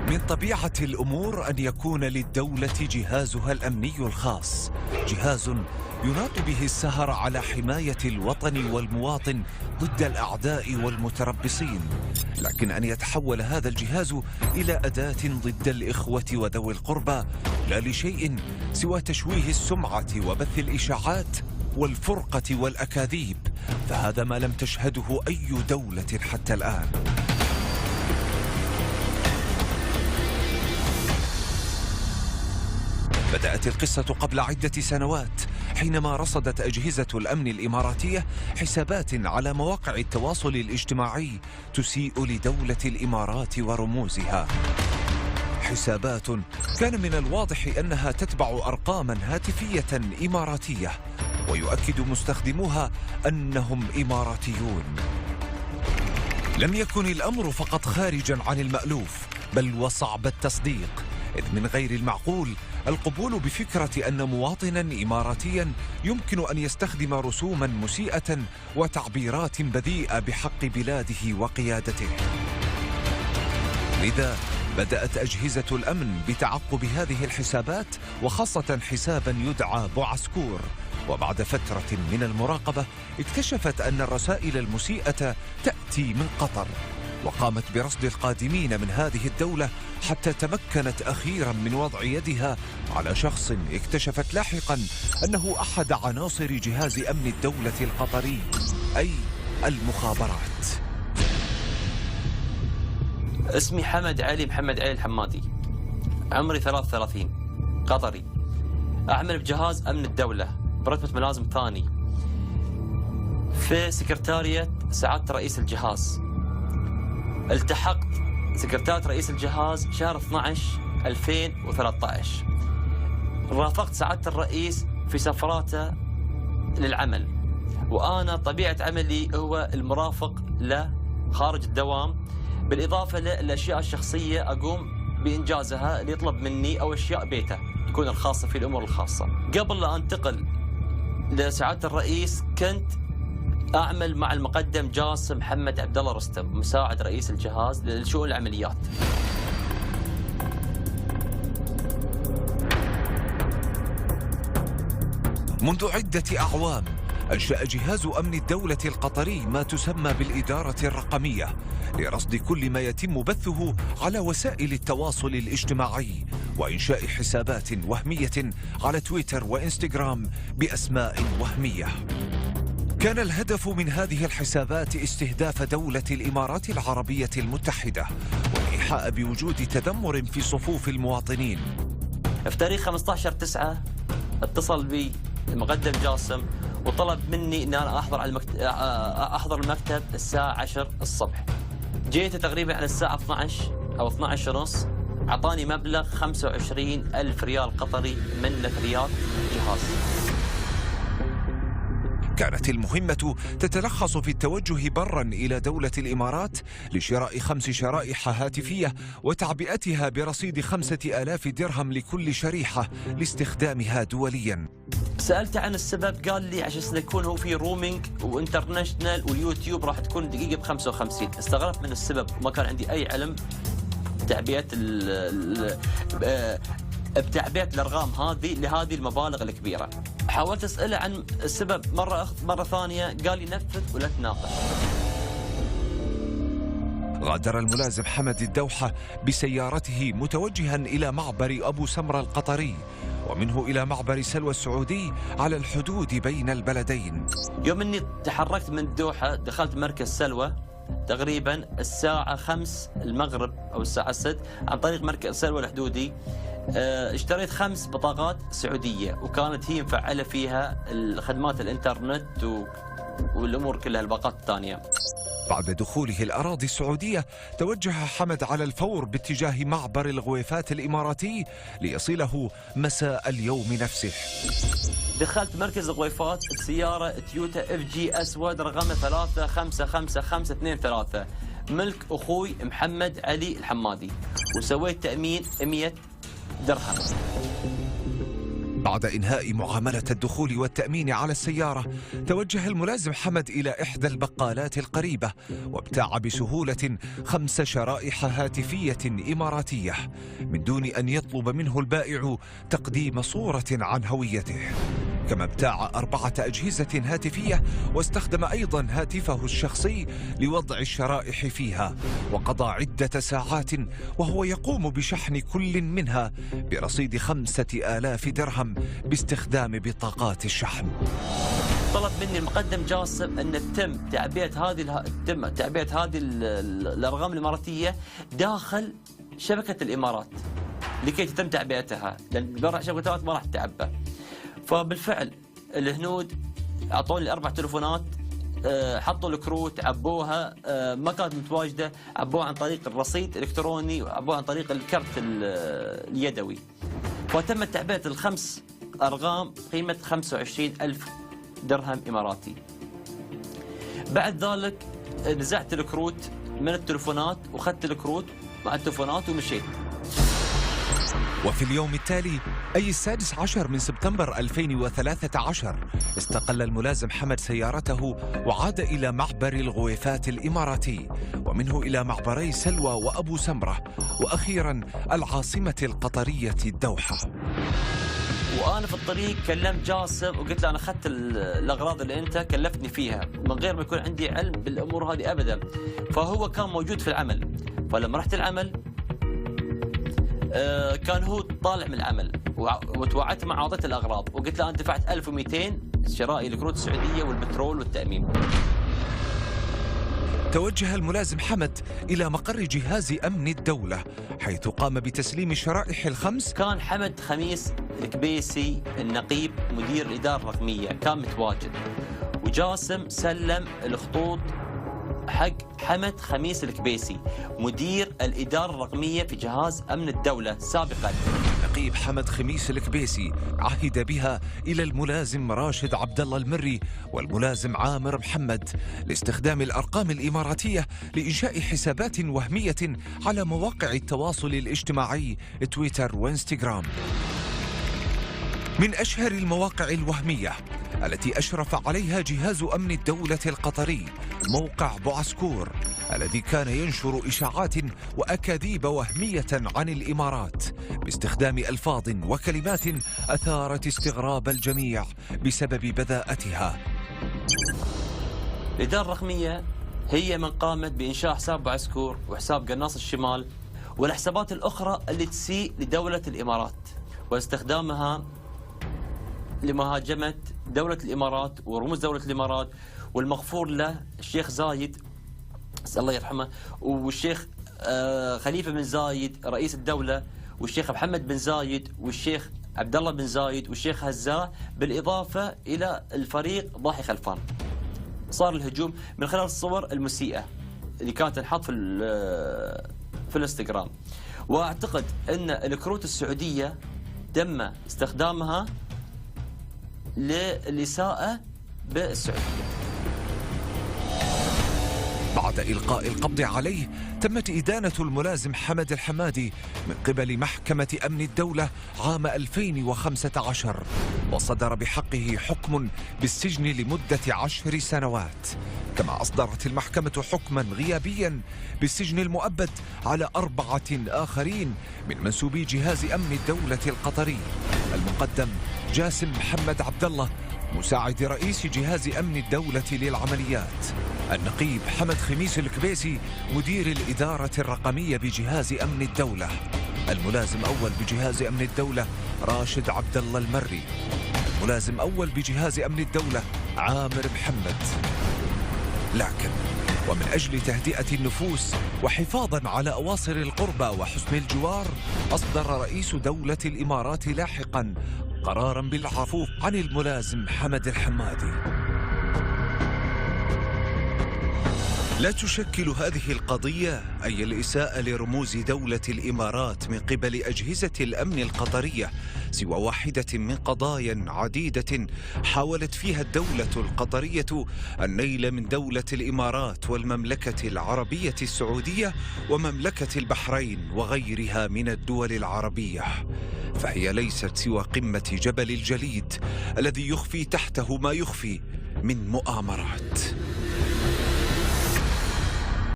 من طبيعة الأمور أن يكون للدولة جهازها الأمني الخاص، جهاز يناط به السهر على حماية الوطن والمواطن ضد الأعداء والمتربصين، لكن أن يتحول هذا الجهاز إلى أداة ضد الإخوة وذوي القربى لا لشيء سوى تشويه السمعة وبث الإشاعات والفرقة والأكاذيب، فهذا ما لم تشهده أي دولة حتى الآن. بدأت القصة قبل عدة سنوات حينما رصدت أجهزة الأمن الإماراتية حسابات على مواقع التواصل الاجتماعي تسيء لدولة الإمارات ورموزها. حسابات كان من الواضح أنها تتبع أرقاما هاتفية إماراتية ويؤكد مستخدموها أنهم إماراتيون. لم يكن الأمر فقط خارجا عن المألوف، بل وصعب التصديق، إذ من غير المعقول القبول بفكرة أن مواطنا إماراتيا يمكن أن يستخدم رسوما مسيئة وتعبيرات بذيئة بحق بلاده وقيادته. لذا بدأت أجهزة الأمن بتعقب هذه الحسابات، وخاصة حسابا يدعى بوعسكور، وبعد فترة من المراقبة اكتشفت أن الرسائل المسيئة تأتي من قطر، وقامت برصد القادمين من هذه الدولة حتى تمكنت أخيرا من وضع يدها على شخص اكتشفت لاحقا أنه أحد عناصر جهاز أمن الدولة القطري، أي المخابرات. اسمي محمد علي الحمادي، عمري 33، قطري، أعمل بجهاز أمن الدولة برتبة ملازم ثاني في سكرتارية سعادة رئيس الجهاز. التحقت سكرتارية رئيس الجهاز شهر 12 2013. رافقت سعادة الرئيس في سفراته للعمل، وأنا طبيعة عملي هو المرافق له خارج الدوام، بالإضافة للأشياء الشخصية أقوم بإنجازها اللي يطلب مني، أو أشياء بيته تكون الخاصة في الأمور الخاصة. قبل لا أنتقل لسعادة الرئيس كنت أعمل مع المقدم جاسم محمد عبد الله رستم، مساعد رئيس الجهاز لشؤون العمليات. منذ عدة أعوام أنشأ جهاز أمن الدولة القطري ما تسمى بالإدارة الرقمية لرصد كل ما يتم بثه على وسائل التواصل الاجتماعي، وإنشاء حسابات وهمية على تويتر وإنستغرام بأسماء وهمية. كان الهدف من هذه الحسابات استهداف دولة الإمارات العربية المتحدة والإيحاء بوجود تذمر في صفوف المواطنين. في تاريخ 15/9 اتصل بي المقدم جاسم وطلب مني ان انا احضر المكتب الساعة 10 الصبح. جيت تقريبا على الساعة 12 أو 12 ونص، أعطاني مبلغ 25,000 ريال قطري من نثريات الجهاز. كانت المهمة تتلخص في التوجه برا إلى دولة الإمارات لشراء 5 شرائح هاتفية وتعبئتها برصيد 5,000 درهم لكل شريحة لاستخدامها دوليا. سألت عن السبب، قال لي عشان يكون هو في رومينج وانترناشنال واليوتيوب راح تكون دقيقة ب55. استغربت من السبب وما كان عندي أي علم بتعبئة الأرقام هذه لهذه المبالغ الكبيرة. حاولت أسأله عن السبب مرة ثانية، قال لي نفذ ولا تناقش. غادر الملازم حمد الدوحة بسيارته متوجها إلى معبر أبو سمرة القطري، ومنه إلى معبر سلوى السعودي على الحدود بين البلدين. يوم أني تحركت من الدوحة دخلت مركز سلوى تقريبا الساعة 5 المغرب أو الساعة 6 عن طريق مركز سلوى الحدودي. اشتريت 5 بطاقات سعودية، وكانت هي مفعلة فيها خدمات الإنترنت والأمور كلها الباقات الثانية. بعد دخوله الأراضي السعودية توجه حمد على الفور باتجاه معبر الغويفات الإماراتي ليصله مساء اليوم نفسه. دخلت مركز الغويفات بسيارة تويوتا FG أسود رقم 355523 ملك أخوي محمد علي الحمادي، وسويت تأمين 100 درهم. بعد إنهاء معاملة الدخول والتأمين على السيارة، توجه الملازم حمد إلى إحدى البقالات القريبة وابتاع بسهولة 5 شرائح هاتفية إماراتية من دون أن يطلب منه البائع تقديم صورة عن هويته. كما ابتاع 4 أجهزة هاتفية واستخدم أيضا هاتفه الشخصي لوضع الشرائح فيها، وقضى عدة ساعات وهو يقوم بشحن كل منها برصيد 5000 درهم باستخدام بطاقات الشحن. طلب مني المقدم جاسم أن تم تعبئة هذه الأرقام الإماراتية داخل شبكة الإمارات لكي تتم تعبئتها، لأن برا شبكة الإمارات ما راح تتعبى. فبالفعل الهنود أعطوني 4 تلفونات، حطوا الكروت، عبوها، ما كانت متواجدة، عبوها عن طريق الرصيد الإلكتروني وعبوها عن طريق الكرت اليدوي. فتم تعبئة ال5 أرقام قيمة 25,000 درهم إماراتي. بعد ذلك نزعت الكروت من التلفونات وأخذت الكروت مع التلفونات ومشيت. وفي اليوم التالي أي 16 من سبتمبر 2013 استقل الملازم حمد سيارته وعاد إلى معبر الغويفات الإماراتي، ومنه إلى معبري سلوى وأبو سمرة، وأخيرا العاصمة القطرية الدوحة. وأنا في الطريق كلمت جاسم وقلت له أنا أخذت الأغراض اللي أنت كلفتني فيها من غير ما يكون عندي علم بالأمور هذه أبدا. فهو كان موجود في العمل، فلما رحت العمل كان هو طالع من العمل وتوعدت مع عوضة الأغراض، وقلت له أنا دفعت 1200 شرائي الكروت السعودية والبترول والتأمين. توجه الملازم حمد إلى مقر جهاز أمن الدولة حيث قام بتسليم الشرائح ال5. كان حمد خميس الكبيسي النقيب مدير الإدارة الرقمية كان متواجد، وجاسم سلم الخطوط حق حمد خميس الكبيسي مدير الإدارة الرقمية في جهاز أمن الدولة سابقا. نقيب حمد خميس الكبيسي عهد بها إلى الملازم راشد عبد الله المري والملازم عامر محمد لاستخدام الأرقام الإماراتية لإنشاء حسابات وهمية على مواقع التواصل الاجتماعي تويتر وإنستغرام. من أشهر المواقع الوهمية التي أشرف عليها جهاز أمن الدولة القطري موقع بوعسكور، الذي كان ينشر إشاعات وأكاذيب وهمية عن الإمارات باستخدام ألفاظ وكلمات أثارت استغراب الجميع بسبب بذاءتها. الإدارة الرقمية هي من قامت بإنشاء حساب بوعسكور وحساب قناص الشمال والحسابات الأخرى اللي تسيء لدولة الإمارات واستخدامها لمهاجمة دولة الإمارات ورموز دولة الإمارات، والمغفور له الشيخ زايد الله يرحمه، والشيخ خليفة بن زايد رئيس الدولة، والشيخ محمد بن زايد، والشيخ عبد الله بن زايد، والشيخ هزاه، بالإضافة إلى الفريق ضاحي خلفان. صار الهجوم من خلال الصور المسيئة اللي كانت تنحط في الانستغرام. وأعتقد أن الكروت السعودية تم استخدامها للإساءة بالسعودية. بعد إلقاء القبض عليه تمت إدانة الملازم حمد الحمادي من قبل محكمة أمن الدولة عام 2015، وصدر بحقه حكم بالسجن لمدة 10 سنوات. كما أصدرت المحكمة حكما غيابيا بالسجن المؤبد على 4 آخرين من منسوبي جهاز أمن الدولة القطري، المقدم جاسم محمد عبد الله مساعد رئيس جهاز أمن الدولة للعمليات، النقيب حمد خميس الكبيسي مدير الإدارة الرقمية بجهاز أمن الدولة، الملازم أول بجهاز أمن الدولة راشد عبد الله المري، الملازم أول بجهاز أمن الدولة عامر محمد. لكن ومن أجل تهدئة النفوس وحفاظا على أواصر القربى وحسن الجوار، أصدر رئيس دولة الإمارات لاحقا قرارا بالعفو عن الملازم حمد الحمادي. لا تشكل هذه القضية أي الإساءة لرموز دولة الإمارات من قبل أجهزة الأمن القطرية سوى واحدة من قضايا عديدة حاولت فيها الدولة القطرية النيل من دولة الإمارات والمملكة العربية السعودية ومملكة البحرين وغيرها من الدول العربية. فهي ليست سوى قمة جبل الجليد الذي يخفي تحته ما يخفي من مؤامرات.